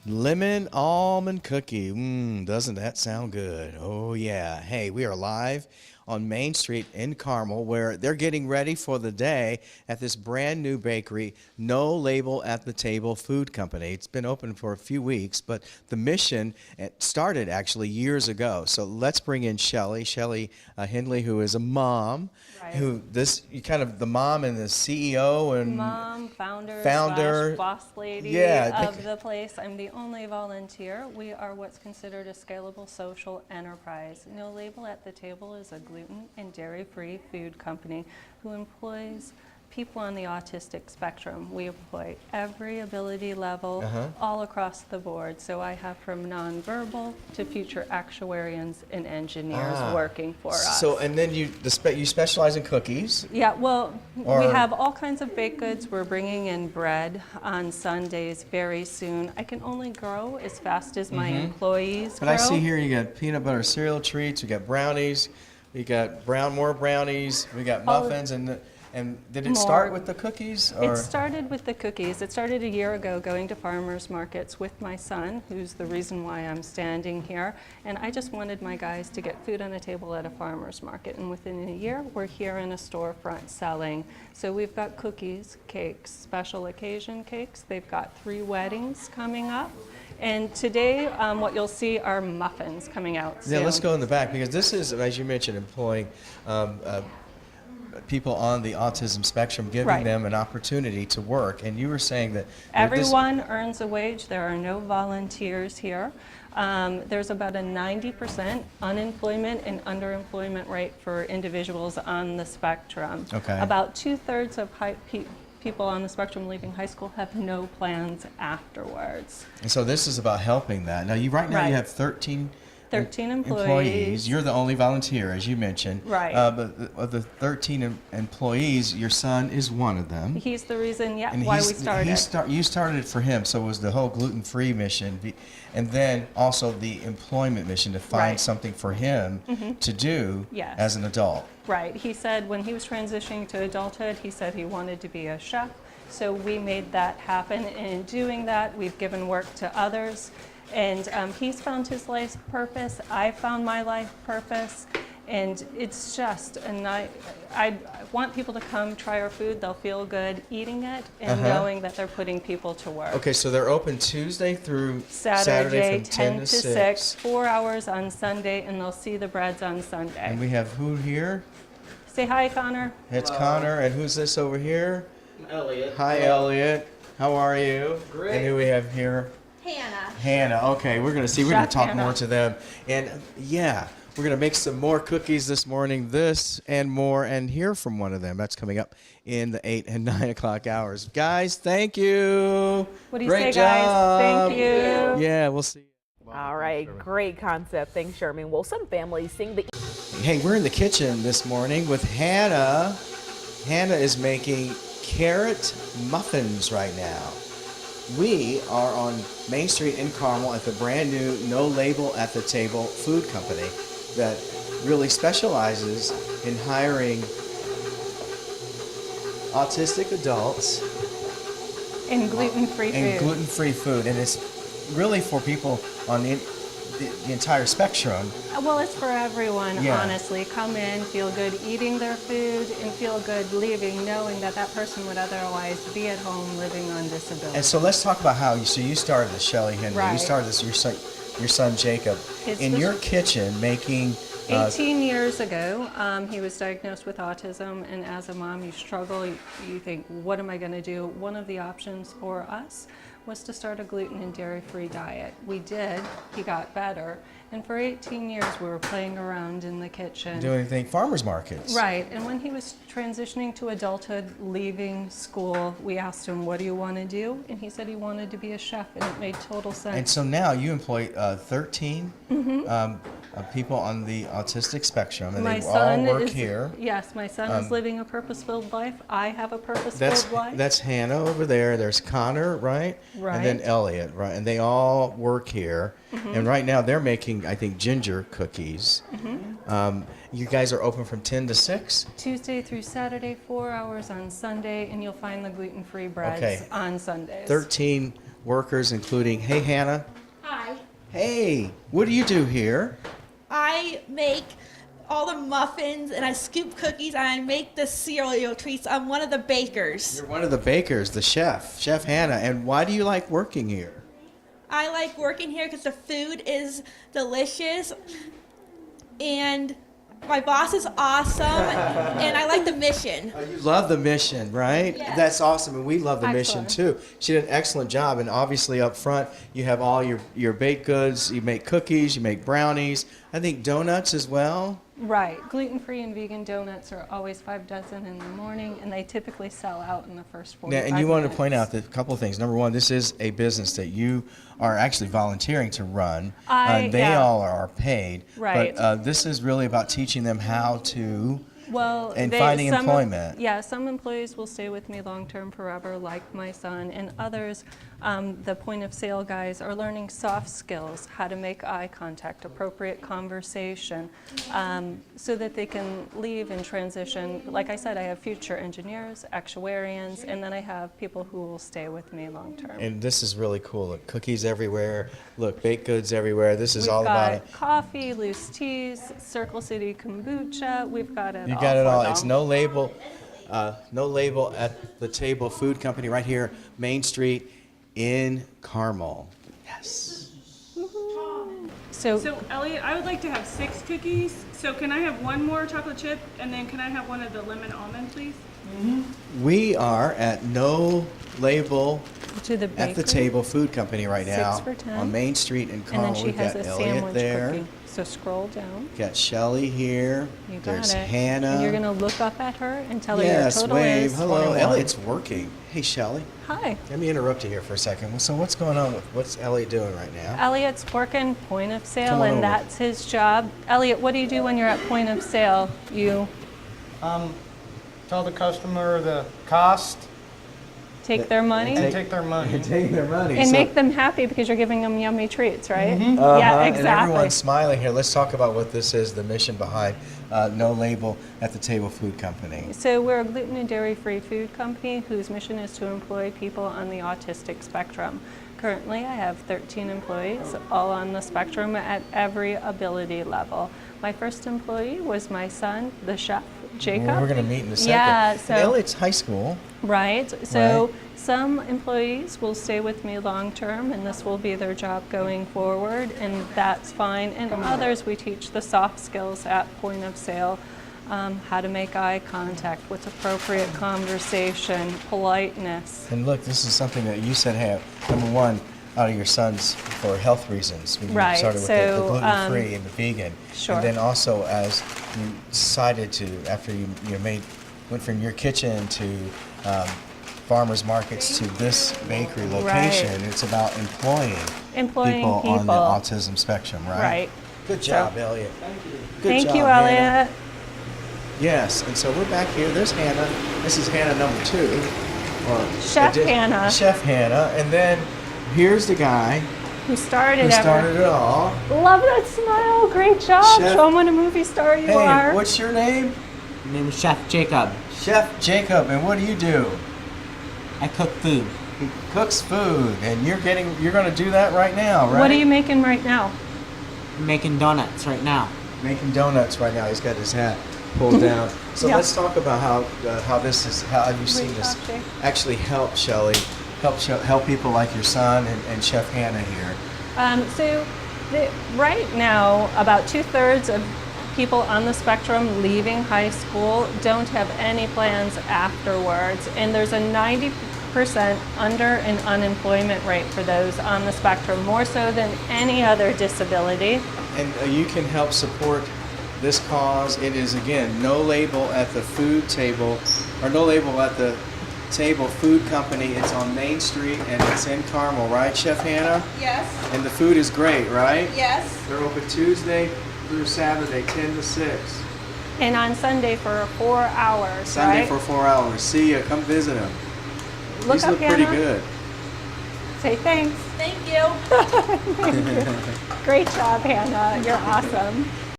Lemon almond cookie. Doesn't that sound good? Oh, yeah. Hey, we are live on Main Street in Carmel where they're getting ready for the day at this brand new bakery, No Label at the Table Food Company. It's been open for a few weeks, but the mission started actually years ago. So let's bring in Shelley Hindley, who is a mom, Right. who this you kind of the mom and the CEO and Mom, founder slash founder. boss lady Yeah. of the place. I'm the only volunteer. We are what's considered a scalable social enterprise. No Label at the Table is a gluten and dairy-free food company who employs people on the autistic spectrum. We employ every ability level all across the board. So I have from nonverbal to future actuarians and engineers working for us. So, and then you specialize in cookies. Yeah, well, Or- we have all kinds of baked goods. We're bringing in bread on Sundays very soon. I can only grow as fast as my employees But grow. I see here you got peanut butter cereal treats, you got brownies, we got more brownies, we got muffins, and did it start More. with the cookies? It started with the cookies. It started a year ago going to farmers markets with my son, who's the reason why I'm standing here. And I just wanted my guys to get food on a table at a farmer's market. And within a year, we're here in a storefront selling. So we've got cookies, cakes, special occasion cakes. They've got 3 weddings coming up. And today, what you'll see are muffins coming out soon. Yeah, let's go in the back because this is, as you mentioned, employing people on the autism spectrum, giving Right. them an opportunity to work. And you were saying that Everyone earns a wage. There are no volunteers here. There's about a 90% unemployment and underemployment rate for individuals on the spectrum. Okay. About 2/3 of people on the spectrum leaving high school have no plans afterwards. and so this is about helping that. Now, right now you Right. have 13 employees. You're the only volunteer, as you mentioned. Right. But of the 13 employees, your son is one of them. He's the reason, And why we started. You started it for him, so it was the whole gluten-free mission, and then also the employment mission to find Right. something for him to do Yes. as an adult. Right. He said when he was transitioning to adulthood, he said he wanted to be a chef. So we made that happen. And in doing that, we've given work to others. And he's found his life purpose. I found my life purpose. And it's just a night. I want people to come try our food. They'll feel good eating it and knowing that they're putting people to work. Okay, so they're open Tuesday through Saturday, from 10 to 6, 4 hours on Sunday, and they'll see the breads on Sunday. And we have who here? Say hi, Connor. It's Connor, and who's this over here? Elliot. Hi, Elliot. How are you? Great. And who we have here? Hannah. Okay, we're gonna see. We're gonna Chef talk Hannah. more to them, and yeah, we're gonna make some more cookies this morning. This and more, and hear from one of them. That's coming up in the 8 and 9 o'clock hours. Guys, thank you. What do you Great say, guys? job. Thank you. Yeah, we'll see. All right, great concept. Thanks, Sherman. Well, some families sing the Hey, we're in the kitchen this morning with Hannah. Hannah is making carrot muffins right now. We are on Main Street in Carmel at the brand new No Label at the Table food company that really specializes in hiring autistic adults And gluten-free and food. gluten-free food. And it's really for people on the entire spectrum. Well, it's for everyone, Yeah. honestly. Come in, feel good eating their food, and feel good leaving knowing that that person would otherwise be at home living on disability. And so let's talk about how you started this, Shelley Henry. You Right. started this, your son Jacob, in your kitchen making 18 years ago, he was diagnosed with autism, and as a mom, you struggle. You think, what am I going to do? One of the options for us was to start a gluten and dairy-free diet. We did. He got better. And for 18 years, we were playing around in the kitchen. doing farmers markets. Right, and when he was transitioning to adulthood, leaving school, we asked him, what do you want to do? And he said he wanted to be a chef, and it made total sense. And so now you employ 13 people on the autistic spectrum, and My they all son work is, here. Yes, my son is living a purpose-filled life. I have a purpose-filled That's life. that's Hannah over there. There's Connor, right? And then Right. Elliot, right? And they all work here. And right now they're making, I think, ginger cookies. You guys are open from 10 to 6? Tuesday through Saturday, 4 hours on Sunday, and you'll find the gluten-free breads Okay. on Sundays. 13 workers, including, hey, Hannah. Hi. Hey, what do you do here? I make all the muffins and I scoop cookies and I make the cereal treats. I'm one of the bakers. You're one of the bakers, the chef, Chef Hannah. And why do you like working here? I like working here because the food is delicious and my boss is awesome and I like the mission. You love the mission, right? Yes. That's awesome, and we love the mission Excellent. too. She did an excellent job, and obviously up front, you have all your baked goods. You make cookies, you make brownies. I think donuts as well. Right. Gluten-free and vegan donuts are always 5 dozen in the morning, and they typically sell out in the first 45 Now, and you want to minutes. point out that a couple of things. Number one, this is a business that you are actually volunteering to run. They yeah. all are paid. Right. But this is really about teaching them how to. Well, and finding some employment. Some employees will stay with me long-term forever, like my son, and others, the point-of-sale guys, are learning soft skills, how to make eye contact, appropriate conversation, so that they can leave and transition. Like I said, I have future engineers, actuarians, and then I have people who will stay with me long-term. And this is really cool. Look, cookies everywhere. Look, baked goods everywhere. This is We've all got about it. coffee, loose teas, Circle City kombucha. We've got it all. You got it all. for It's them. no label at the table food company right here, Main Street in Carmel. Yes. So, So Elliot, I would like to have 6 cookies. So can I have one more chocolate chip, and then can I have one of the lemon almond, please? We are at No Label to the at the bakery. Table Food Company right 6 now for 10. on Main Street in And Carmel. then she We've has got a Elliot sandwich there. cookie. So scroll down. Got Shelly here. You got There's it. Hannah. And you're gonna look up at her and tell her Yes, your total wave. is Hello. 21. Elliot's working. Hey, Shelly. Hi. Let me interrupt you here for a second. So what's going on what's Elliot doing right now? Elliot's working point of Come sale, on and over. that's his job. Elliot, what do you do when you're at point of sale? You Tell the customer the cost take their money and take their money. Taking their money. and So- make them happy because you're giving them yummy treats, right? Uh-huh, Yeah, And exactly. everyone's smiling here. Let's talk about what this is, the mission behind No Label at the Table Food Company. So we're a gluten and dairy-free food company whose mission is to employ people on the autistic spectrum. Currently, I have 13 employees, all on the spectrum at every ability level. My first employee was my son, the chef, Jacob. Well, we're going to meet in a second. Yeah, And so Elliot's high school. right. So Right. some employees will stay with me long term, and this will be their job going forward, and that's fine. And others, we teach the soft skills at point of sale, how to make eye contact, what's appropriate conversation, politeness. And look, this is something that you said, hey, number one, out of your sons for health reasons. When Right, You started with so, the gluten-free and the vegan. sure. And then also as you decided to, after you went from your kitchen to farmers markets to this bakery location, Right. it's about employing Employing people on the people. autism spectrum, right? Right. Good So- job, Elliot. Good Thank job, you, Hannah. Elliot. Yes, and so we're back here. There's Hannah. This is Hannah number 2. Or Chef Hannah. Chef Hannah. And then here's the guy Who started who everything. started it all. Love that smile. Great job. Chef- Show 'em what a movie star you Hey, are. what's your name? My name is Chef Jacob. Chef Jacob. And what do you do? I cook food. He cooks food, and you're going to do that right now, right? What are you making right now? I'm making donuts right now. Making donuts right now. He's got his hat pulled down. So Yeah. let's talk about how have you seen Great this job, Jake. actually help Shelly, help people like your son and Chef Hannah here. Right now, about 2/3 of people on the spectrum leaving high school don't have any plans afterwards, and there's a 90% under and unemployment rate for those on the spectrum, more so than any other disability. And you can help support this cause. It is, again, No Label at the Food Table, or No Label at the Table Food Company. It's on Main Street, and it's in Carmel, right, Chef Hannah? Yes. And the food is great, right? Yes. They're open Tuesday through Saturday, 10 to 6. And on Sunday for 4 hours, Sunday right? for 4 hours. See ya. Come visit them. Look These up look pretty Hannah. good. Say thanks. Thank you. Great job, Hannah. You're awesome.